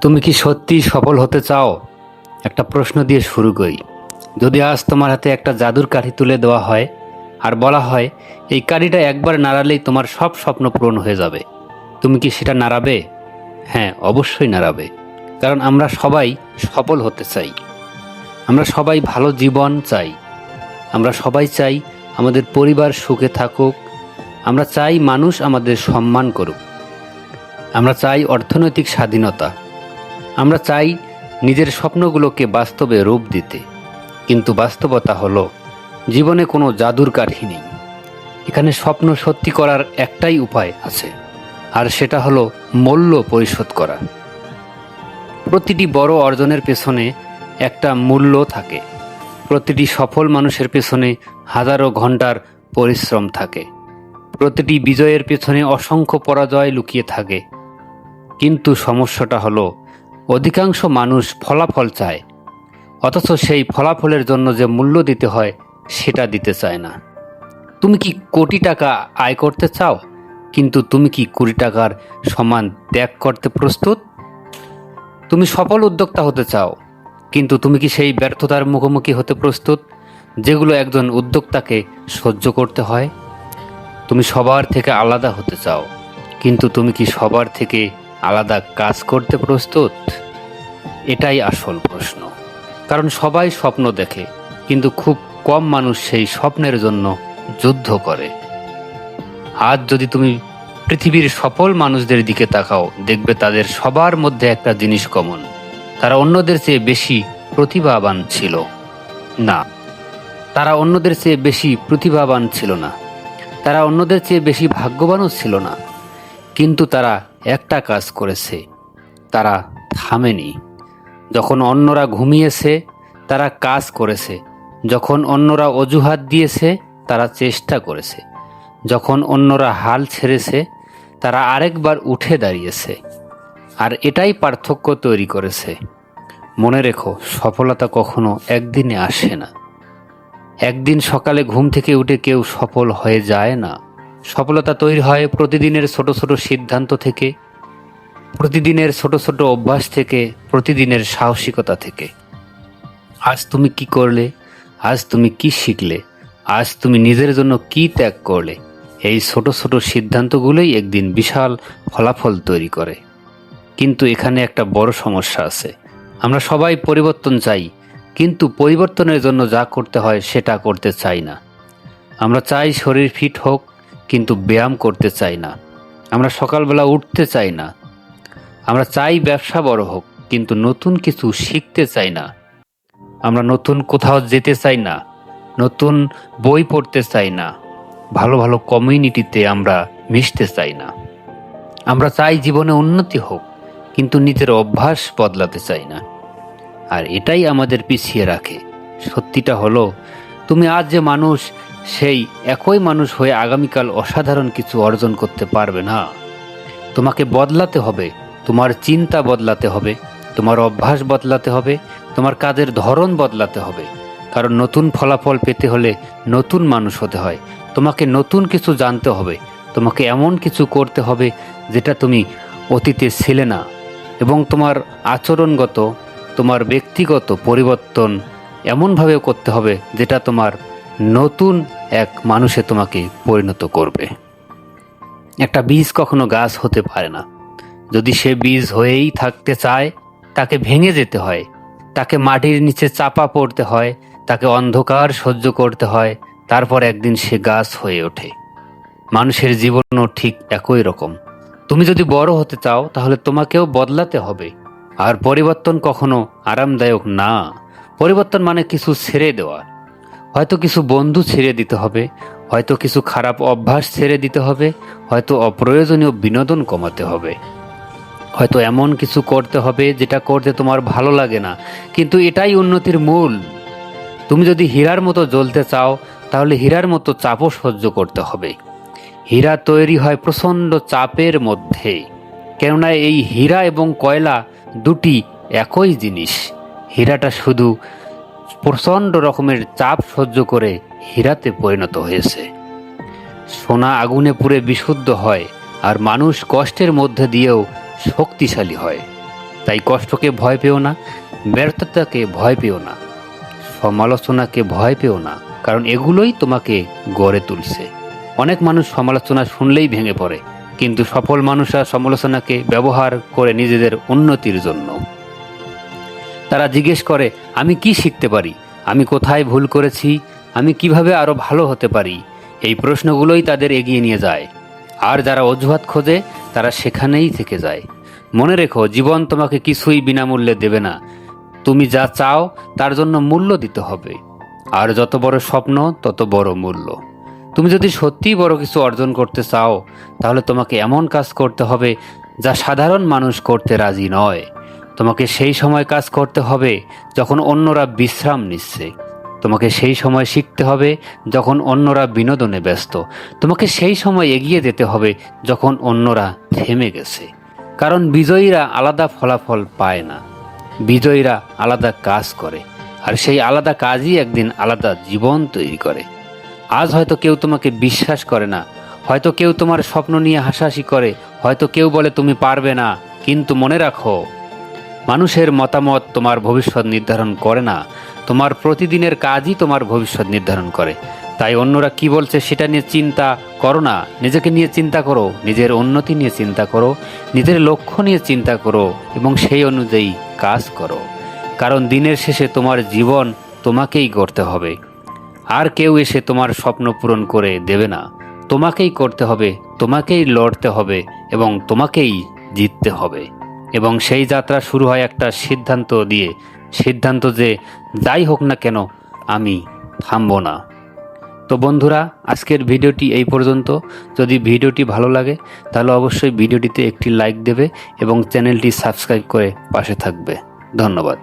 তুমি কি সত্যিই সফল হতে চাও? একটা প্রশ্ন দিয়ে শুরু করি। যদি আজ তোমার হাতে একটা জাদুর কাঠি তুলে দেওয়া হয় আর বলা হয় এই কাঠিটা একবার নাড়ালেই তোমার সব স্বপ্ন পূরণ হয়ে যাবে, তুমি কি সেটা নাড়াবে? হ্যাঁ, অবশ্যই নাড়াবে। কারণ আমরা সবাই সফল হতে চাই। আমরা সবাই ভালো জীবন চাই। আমরা সবাই চাই আমাদের পরিবার সুখে থাকুক। আমরা চাই মানুষ আমাদের সম্মান করুক। আমরা চাই অর্থনৈতিক স্বাধীনতা। আমরা চাই নিজের স্বপ্নগুলোকে বাস্তবে রূপ দিতে। কিন্তু বাস্তবতা হলো, জীবনে কোনো জাদুর কাঠি নেই। এখানে স্বপ্ন সত্যি করার একটাই উপায় আছে, আর সেটা হলো মূল্য পরিশোধ করা। প্রতিটি বড় অর্জনের পেছনে একটা মূল্য থাকে। প্রতিটি সফল মানুষের পেছনে হাজারো ঘন্টার পরিশ্রম থাকে। প্রতিটি বিজয়ের পেছনে অসংখ্য পরাজয় লুকিয়ে থাকে। কিন্তু সমস্যাটা হলো, অধিকাংশ মানুষ ফলাফল চায়, অথচ সেই ফলাফলের জন্য যে মূল্য দিতে হয় সেটা দিতে চায় না। তুমি কি কোটি টাকা আয় করতে চাও, কিন্তু তুমি কি কোটি টাকার সমান ত্যাগ করতে প্রস্তুত? তুমি সফল উদ্যোক্তা হতে চাও, কিন্তু তুমি কি সেই ব্যর্থতার মুখোমুখি হতে প্রস্তুত যেগুলো একজন উদ্যোক্তাকে সহ্য করতে হয়? তুমি সবার থেকে আলাদা হতে চাও, কিন্তু তুমি কি সবার থেকে আলাদা কাজ করতে প্রস্তুত? এটাই আসল প্রশ্ন। কারণ সবাই স্বপ্ন দেখে, কিন্তু খুব কম মানুষ সেই স্বপ্নের জন্য যুদ্ধ করে। আজ যদি তুমি পৃথিবীর সফল মানুষদের দিকে তাকাও, দেখবে তাদের সবার মধ্যে একটা জিনিস কমন: তারা অন্যদের চেয়ে বেশি প্রতিভাবান ছিল না। তারা অন্যদের চেয়ে বেশি প্রতিভাবান ছিল না। তারা অন্যদের চেয়ে বেশি ভাগ্যবানও ছিল না। কিন্তু তারা একটা কাজ করেছে, তারা থামেনি। যখন অন্যরা ঘুমিয়েছে, তারা কাজ করেছে। যখন অন্যরা অজুহাত দিয়েছে, তারা চেষ্টা করেছে। যখন অন্যরা হাল ছেড়েছে, তারা আরেকবার উঠে দাঁড়িয়েছে। আর এটাই পার্থক্য তৈরি করেছে। মনে রেখো, সফলতা কখনো একদিনে আসে না। একদিন সকালে ঘুম থেকে উঠে কেউ সফল হয়ে যায় না। সফলতা তৈরি হয় প্রতিদিনের ছোট ছোট সিদ্ধান্ত থেকে, প্রতিদিনের ছোট ছোট অভ্যাস থেকে, প্রতিদিনের সাহসিকতা থেকে। আজ তুমি কি করলে? আজ তুমি কি শিখলে? আজ তুমি নিজের জন্য কি ত্যাগ করলে? এই ছোট ছোট সিদ্ধান্তগুলোই একদিন বিশাল ফলাফল তৈরি করে। কিন্তু এখানে একটা বড় সমস্যা আছে। আমরা সবাই পরিবর্তন চাই, কিন্তু পরিবর্তনের জন্য যা করতে হয় সেটা করতে চাই না। আমরা চাই শরীর ফিট হোক, কিন্তু ব্যায়াম করতে চাই না। আমরা সকালবেলা উঠতে চাই না। আমরা চাই ব্যবসা বড় হোক, কিন্তু নতুন কিছু শিখতে চাই না। আমরা নতুন কোথাও যেতে চাই না, নতুন বই পড়তে চাই না, ভালো ভালো কমিউনিটিতে আমরা মিশতে চাই না। আমরা চাই জীবনে উন্নতি হোক, কিন্তু নিজের অভ্যাস বদলাতে চাই না। আর এটাই আমাদের পিছিয়ে রাখে। সত্যিটা হলো, তুমি আজ যে মানুষ, সেই একই মানুষ হয়ে আগামীকাল অসাধারণ কিছু অর্জন করতে পারবে না। তোমাকে বদলাতে হবে। তোমার চিন্তা বদলাতে হবে, তোমার অভ্যাস বদলাতে হবে, তোমার কাজের ধরন বদলাতে হবে। কারণ নতুন ফলাফল পেতে হলে নতুন মানুষ হতে হয়। তোমাকে নতুন কিছু জানতে হবে। তোমাকে এমন কিছু করতে হবে যেটা তুমি অতীতে ছিলে না। এবং তোমার আচরণগত, তোমার ব্যক্তিগত পরিবর্তন এমনভাবে করতে হবে যেটা তোমার নতুন এক মানুষে তোমাকে পরিণত করবে। একটা বীজ কখনো গাছ হতে পারে না। যদি সে বীজ হয়েই থাকতে চায়, তাকে ভেঙে যেতে হয়, তাকে মাটির নিচে চাপা পড়তে হয়, তাকে অন্ধকার সহ্য করতে হয়, তারপর একদিন সে গাছ হয়ে ওঠে। মানুষের জীবনও ঠিক একই রকম। তুমি যদি বড় হতে চাও, তাহলে তোমাকেও বদলাতে হবে। আর পরিবর্তন কখনো আরামদায়ক না। পরিবর্তন মানে কিছু ছেড়ে দেওয়া। হয়তো কিছু বন্ধু ছেড়ে দিতে হবে, হয়তো কিছু খারাপ অভ্যাস ছেড়ে দিতে হবে, হয়তো অপ্রয়োজনীয় বিনোদন কমাতে হবে, হয়তো এমন কিছু করতে হবে যেটা করতে তোমার ভালো লাগে না। কিন্তু এটাই উন্নতির মূল। তুমি যদি হীরার মতো জ্বলতে চাও, তাহলে হীরার মতো চাপও সহ্য করতে হবে। হীরা তৈরি হয় প্রচণ্ড চাপের মধ্যে। কেননা এই হীরা এবং কয়লা দুটি একই জিনিস। হীরাটা শুধু প্রচণ্ড রকমের চাপ সহ্য করে হীরাতে পরিণত হয়েছে। সোনা আগুনে পুড়ে বিশুদ্ধ হয়, আর মানুষ কষ্টের মধ্যে দিয়েও শক্তিশালী হয়। তাই কষ্টকে ভয় পেও না, ব্যর্থতাকে ভয় পেও না, সমালোচনাকে ভয় পেও না, কারণ এগুলোই তোমাকে গড়ে তুলছে। অনেক মানুষ সমালোচনা শুনলেই ভেঙে পড়ে, কিন্তু সফল মানুষরা সমালোচনাকে ব্যবহার করে নিজেদের উন্নতির জন্য। তারা জিজ্ঞেস করে, আমি কি শিখতে পারি, আমি কোথায় ভুল করেছি, আমি কিভাবে আরও ভালো হতে পারি। এই প্রশ্নগুলোই তাদের এগিয়ে নিয়ে যায়। আর যারা অজুহাত খোঁজে তারা সেখানেই থেকে যায়। মনে রেখো, জীবন তোমাকে কিছুই বিনামূল্যে দেবে না। তুমি যা চাও তার জন্য মূল্য দিতে হবে। আর যত বড় স্বপ্ন তত বড় মূল্য। তুমি যদি সত্যিই বড় কিছু অর্জন করতে চাও, তাহলে তোমাকে এমন কাজ করতে হবে যা সাধারণ মানুষ করতে রাজি নয়। তোমাকে সেই সময় কাজ করতে হবে যখন অন্যরা বিশ্রাম নিচ্ছে। তোমাকে সেই সময় শিখতে হবে যখন অন্যরা বিনোদনে ব্যস্ত। তোমাকে সেই সময় এগিয়ে যেতে হবে যখন অন্যরা থেমে গেছে। কারণ বিজয়ীরা আলাদা ফলাফল পায় না, বিজয়ীরা আলাদা কাজ করে, আর সেই আলাদা কাজই একদিন আলাদা জীবন তৈরি করে। আজ হয়তো কেউ তোমাকে বিশ্বাস করে না, হয়তো কেউ তোমার স্বপ্ন নিয়ে হাসাহাসি করে, হয়তো কেউ বলে তুমি পারবে না, কিন্তু মনে রাখো, মানুষের মতামত তোমার ভবিষ্যৎ নির্ধারণ করে না, তোমার প্রতিদিনের কাজই তোমার ভবিষ্যৎ নির্ধারণ করে। তাই অন্যরা কি বলছে সেটা নিয়ে চিন্তা করো না, নিজেকে নিয়ে চিন্তা করো, নিজের উন্নতি নিয়ে চিন্তা করো, নিজের লক্ষ্য নিয়ে চিন্তা করো এবং সেই অনুযায়ী কাজ করো। কারণ দিনের শেষে তোমার জীবন তোমাকেই গড়তে হবে, আর কেউ এসে তোমার স্বপ্ন পূরণ করে দেবে না। তোমাকেই করতে হবে, তোমাকেই লড়তে হবে এবং তোমাকেই জিততে হবে। এবং সেই যাত্রা শুরু হয় একটা সিদ্ধান্ত দিয়ে, সিদ্ধান্ত যে যাই হোক না কেন আমি থামবো না। তো বন্ধুরা, আজকের ভিডিওটি এই পর্যন্ত। যদি ভিডিওটি ভালো লাগে তাহলে অবশ্যই ভিডিওটিতে একটি লাইক দেবে এবং চ্যানেলটি সাবস্ক্রাইব করে পাশে থাকবে। ধন্যবাদ।